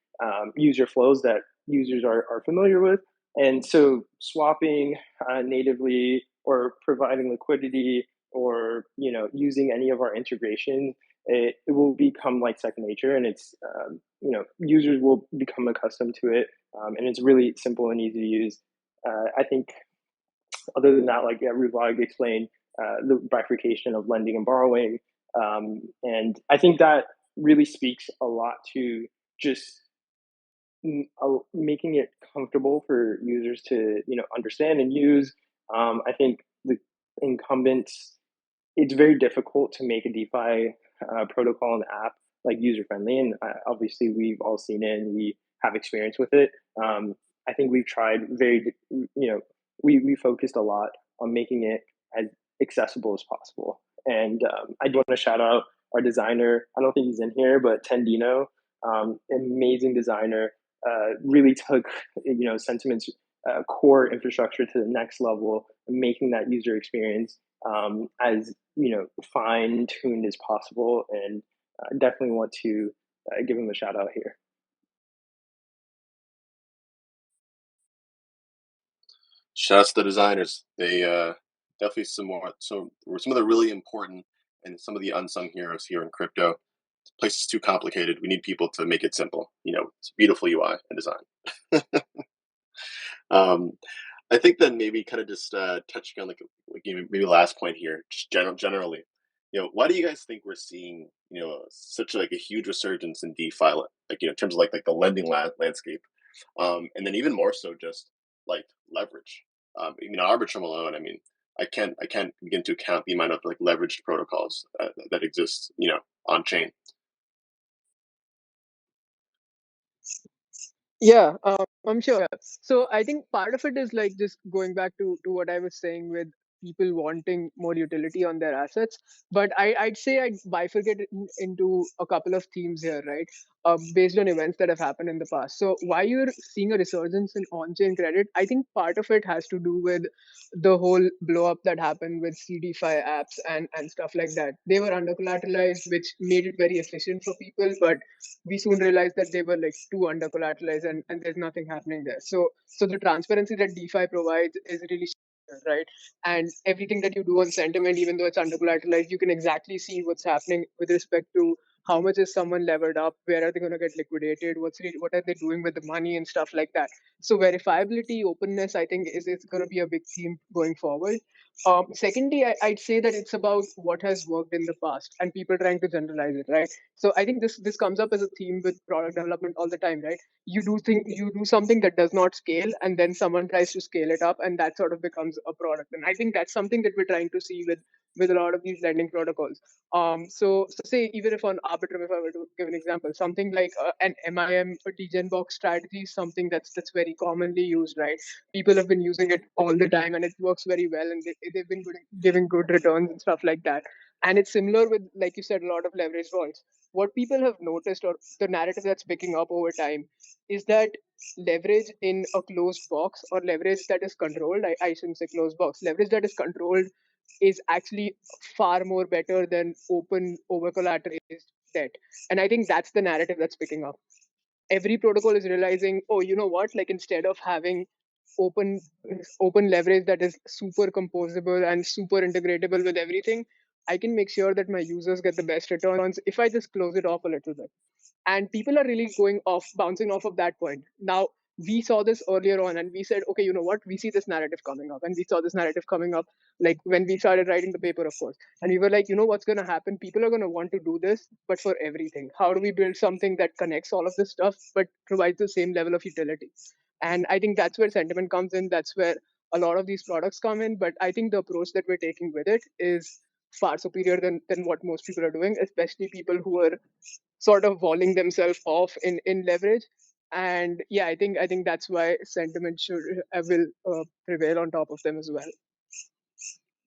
user flows that users are familiar with. And so swapping natively or providing liquidity or using any of our integrations, it will become like second nature, and it's users will become accustomed to it, and it's really simple and easy to use. I think other than that, like Ruvag explained, the bifurcation of lending and borrowing, and I think that really speaks a lot to just making it comfortable for users to understand and use. I think the incumbents, it's very difficult to make a DeFi protocol and app like user friendly, and obviously we've all seen it and we have experience with it. I think we've tried we focused a lot on making it as accessible as possible. And I do want to shout out our designer. I don't think he's in here, but Tendino, amazing designer, really took Sentiment's core infrastructure to the next level, making that user experience as fine tuned as possible. And definitely want to give him a shout out here. Shouts to the designers. They definitely were some of the really important and some of the unsung heroes here in crypto. This place is too complicated. We need people to make it simple. It's beautiful UI and design. um, I think then maybe kind of just touching on maybe last point here, just generally. Why do you guys think we're seeing such like a huge resurgence in DeFi, in terms of like the lending landscape, and then even more so just like leverage. Arbitrum alone. I mean, I can't begin to count the amount of like leveraged protocols that exist, on chain. Yeah, I'm sure. Yeah. So I think part of it is like just going back to what I was saying with people wanting more utility on their assets. But I'd say I'd bifurcate it into a couple of themes here, right? Based on events that have happened in the past. So why you're seeing a resurgence in on-chain credit, I think part of it has to do with the whole blow up that happened with CDFI apps and stuff like that. They were under collateralized, which made it very efficient for people, but we soon realized that they were like too under collateralized and there's nothing happening there. So the transparency that DeFi provides is really right. And everything that you do on sentiment, even though it's under collateralized, you can exactly see what's happening with respect to how much is someone levered up, where are they going to get liquidated, what are they doing with the money and stuff like that. So verifiability, openness, I think is going to be a big theme going forward. Secondly, I'd say that it's about what has worked in the past and people trying to generalize it, right? So I think this comes up as a theme with product development all the time, right? You do something that does not scale, and then someone tries to scale it up, and that sort of becomes a product. And I think that's something that we're trying to see with a lot of these lending protocols. So say even if on Arbitrum, if I were to give an example, something like an MIM or degen box strategy, is something that's very commonly used, right? People have been using it all the time, and it works very well, and they've been giving good returns and stuff like that. And it's similar with, like you said, a lot of leverage vaults. What people have noticed, or the narrative that's picking up over time, is that leverage in a closed box, or leverage that is controlled, I shouldn't say closed box, leverage that is controlled is actually far more better than open over collateralized debt. And I think that's the narrative that's picking up. Every protocol is realizing, oh, you know what, like instead of having open open leverage that is super composable and super integratable with everything, I can make sure that my users get the best returns if I just close it off a little bit. And people are really bouncing off of that point. Now, we saw this earlier on and we said, okay, you know what, we see this narrative coming up, and we saw this narrative coming up like when we started writing the paper, of course. And we were like, you know what's going to happen, people are going to want to do this, but for everything. How do we build something that connects all of this stuff but provides the same level of utility? And I think that's where sentiment comes in. That's where a lot of these products come in. But I think the approach that we're taking with it is far superior than what most people are doing, especially people who are sort of walling themselves off in leverage. And yeah, I think that's why sentiment should will prevail on top of them as well.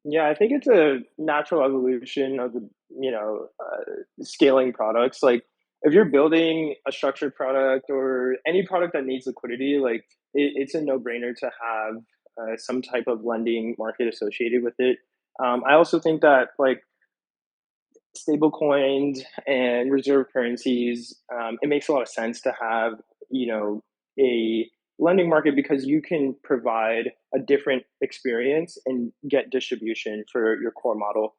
Yeah, I think it's a natural evolution of the scaling products. Like if you're building a structured product or any product that needs liquidity, like it's a no-brainer to have some type of lending market associated with it. I also think that like stable coins and reserve currencies, it makes a lot of sense to have, a lending market because you can provide a different experience and get distribution for your core model.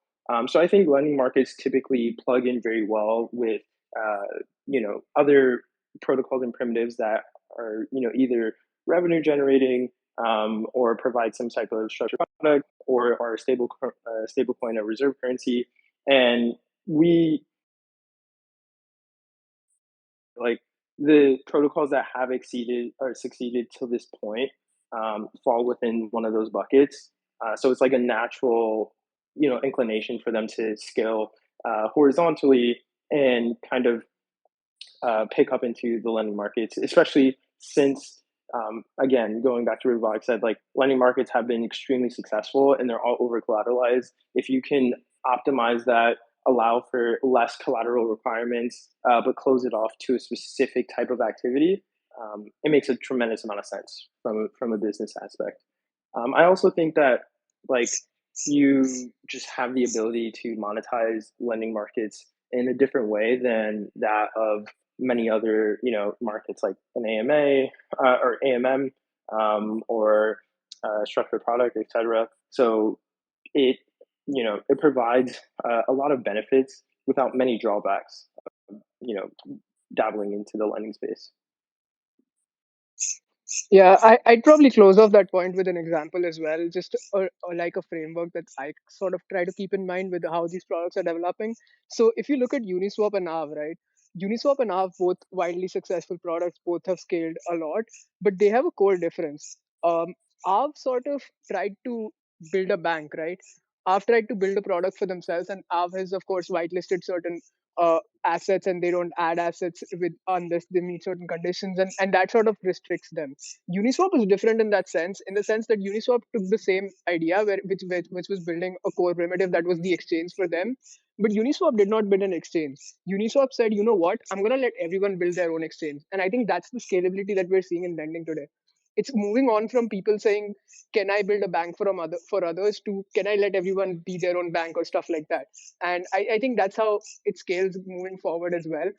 So I think lending markets typically plug in very well with, other protocols and primitives that are, either revenue generating or provide some type of structured product or are stable coin or reserve currency. And we like the protocols that have exceeded or succeeded to this point fall within one of those buckets. So it's like a natural, inclination for them to scale horizontally and kind of pick up into the lending markets, especially since, again, going back to what Vivek said, like lending markets have been extremely successful and they're all over collateralized. If you can optimize that, allow for less collateral requirements, but close it off to a specific type of activity, it makes a tremendous amount of sense from a business aspect. I also think that like you just have the ability to monetize lending markets in a different way than that of many other markets like an AMA or AMM or structured product, etc. So it it provides a lot of benefits without many drawbacks. Dabbling into the lending space. Yeah, I'd probably close off that point with an example as well, just like a framework that I sort of try to keep in mind with how these products are developing. So if you look at Uniswap and Aave, right? Uniswap and Aave, both widely successful products, both have scaled a lot, but they have a core difference. Aave sort of tried to build a bank, right? Aave tried to build a product for themselves, and Aave has, of course, whitelisted certain assets, and they don't add assets with unless they meet certain conditions, and that sort of restricts them. Uniswap is different in the sense that Uniswap took the same idea which was building a core primitive that was the exchange for them, but Uniswap did not build an exchange. Uniswap said, you know what, I'm going to let everyone build their own exchange, and I think that's the scalability that we're seeing in lending today. It's moving on from people saying, can I build a bank for others, to can I let everyone be their own bank or stuff like that. And I think that's how it scales moving forward as well.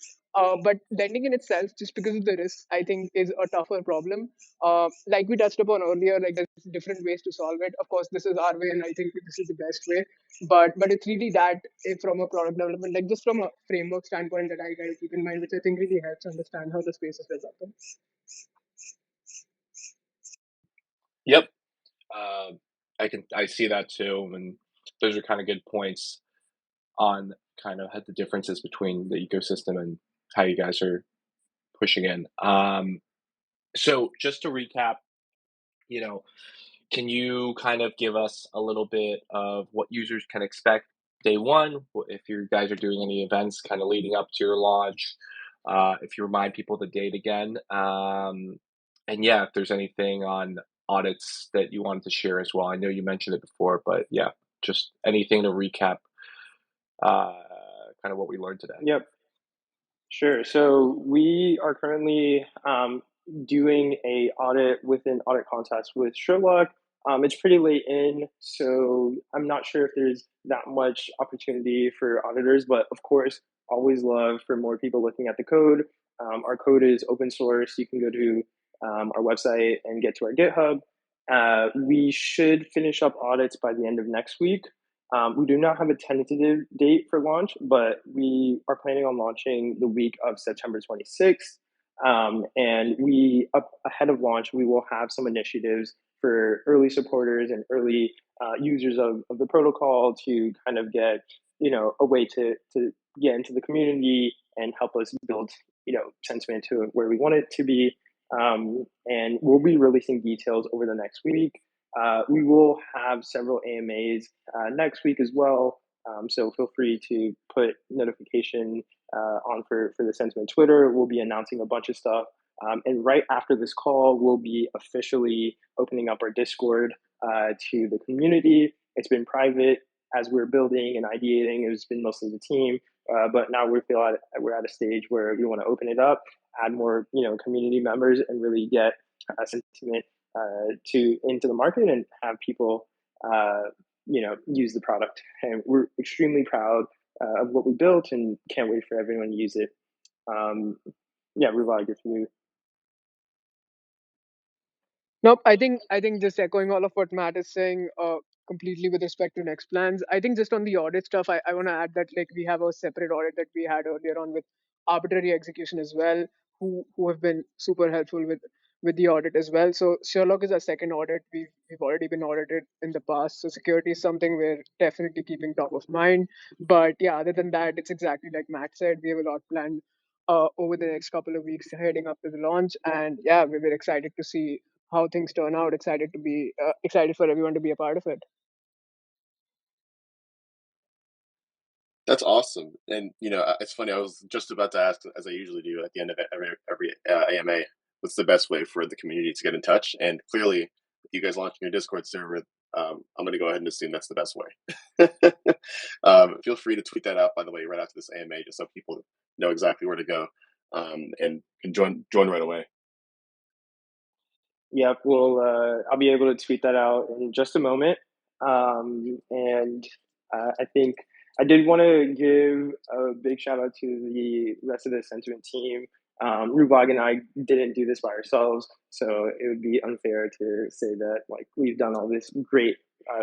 But lending in itself, just because of the risk, I think is a tougher problem. Like we touched upon earlier, like there's different ways to solve it. Of course, this is our way, and I think this is the best way. But it's really that from a product development, like just from a framework standpoint, that I gotta keep in mind, which I think really helps understand how the space is developing. Yep. I see that too, and those are kind of good points on kind of the differences between the ecosystem and how you guys are pushing in. So just to recap, you know, can you kind of give us a little bit of what users can expect day one? If you guys are doing any events kind of leading up to your launch, if you remind people the date again, and yeah, if there's anything on audits that you wanted to share as well. I know you mentioned it before, but yeah, just anything to recap, kind of what we learned today. Yep. Sure. So we are currently doing a audit within audit contest with Sherlock. It's pretty late in, so I'm not sure if there's that much opportunity for auditors, but of course, always love for more people looking at the code. Our code is open source. You can go to our website and get to our GitHub. We should finish up audits by the end of next week. We do not have a tentative date for launch, but we are planning on launching the week of September 26th. And ahead of launch, we will have some initiatives for early supporters and early users of the protocol to kind of get, a way to get into the community and help us build, sentiment to where we want it to be. And we'll be releasing details over the next week. We will have several AMAs next week as well. So feel free to put notification on for the Sentiment Twitter. We'll be announcing a bunch of stuff. And right after this call, we'll be officially opening up our Discord to the community. It's been private as we're building and ideating. It's been mostly the team, but now we're at a stage where we want to open it up, add more community members, and really get Sentiment into the market and have people use the product. And we're extremely proud of what we built and can't wait for everyone to use it. Ruvag, if you. Nope, I think just echoing all of what Matt is saying, completely with respect to next plans. I think just on the audit stuff, I want to add that like we have a separate audit that we had earlier on with arbitrary execution as well, who have been super helpful with the audit as well. So Sherlock is our second audit. We've already been audited in the past, so security is something we're definitely keeping top of mind. But yeah, other than that, it's exactly like Matt said. We have a lot planned over the next couple of weeks heading up to the launch, and yeah, we're very excited to see how things turn out. Excited for everyone to be a part of it. That's awesome. And it's funny. I was just about to ask, as I usually do at the end of every AMA, what's the best way for the community to get in touch? And clearly, with you guys launching your Discord server, I'm going to go ahead and assume that's the best way. Feel free to tweet that out, by the way, right after this AMA, just so people know exactly where to go and can join right away. Yep, I'll be able to tweet that out in just a moment. And I think I did want to give a big shout out to the rest of the Sentiment team. Ruvag and I didn't do this by ourselves, so it would be unfair to say that like we've done all this great,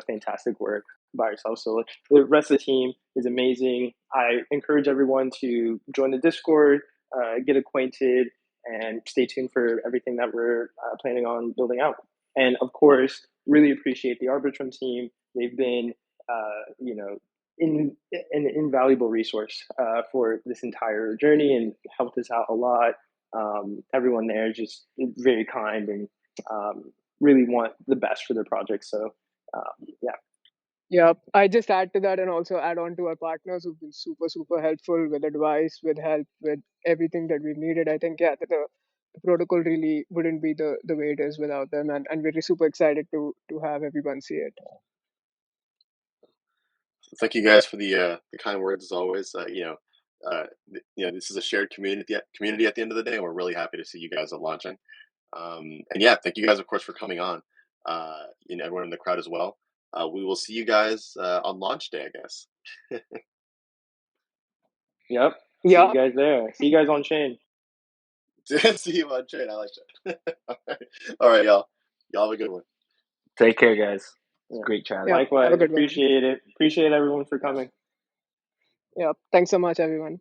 fantastic work by ourselves. So the rest of the team is amazing. I encourage everyone to join the Discord, get acquainted, and stay tuned for everything that we're planning on building out. And of course, really appreciate the Arbitrum team. They've been, an invaluable resource for this entire journey and helped us out a lot. Everyone there is just very kind and really want the best for their project. So, yeah. Yeah, I just add to that and also add on to our partners who've been super, super helpful with advice, with help, with everything that we've needed. I think, yeah, the protocol really wouldn't be the way it is without them. And we're super excited to have everyone see it. Thank you guys for the kind words as always. This is a shared community at the end of the day, and we're really happy to see you guys at launching. And yeah, thank you guys, of course, for coming on. Everyone in the crowd as well. We will see you guys on launch day, I guess. Yep. Yeah. See you guys there. See you guys on chain. See you on chain. I like that. All right, y'all. Y'all have a good one. Take care, guys. Yeah. Great chat. Yeah, Likewise. have a good one. Appreciate it. Appreciate everyone for coming. Yeah. Thanks so much, everyone.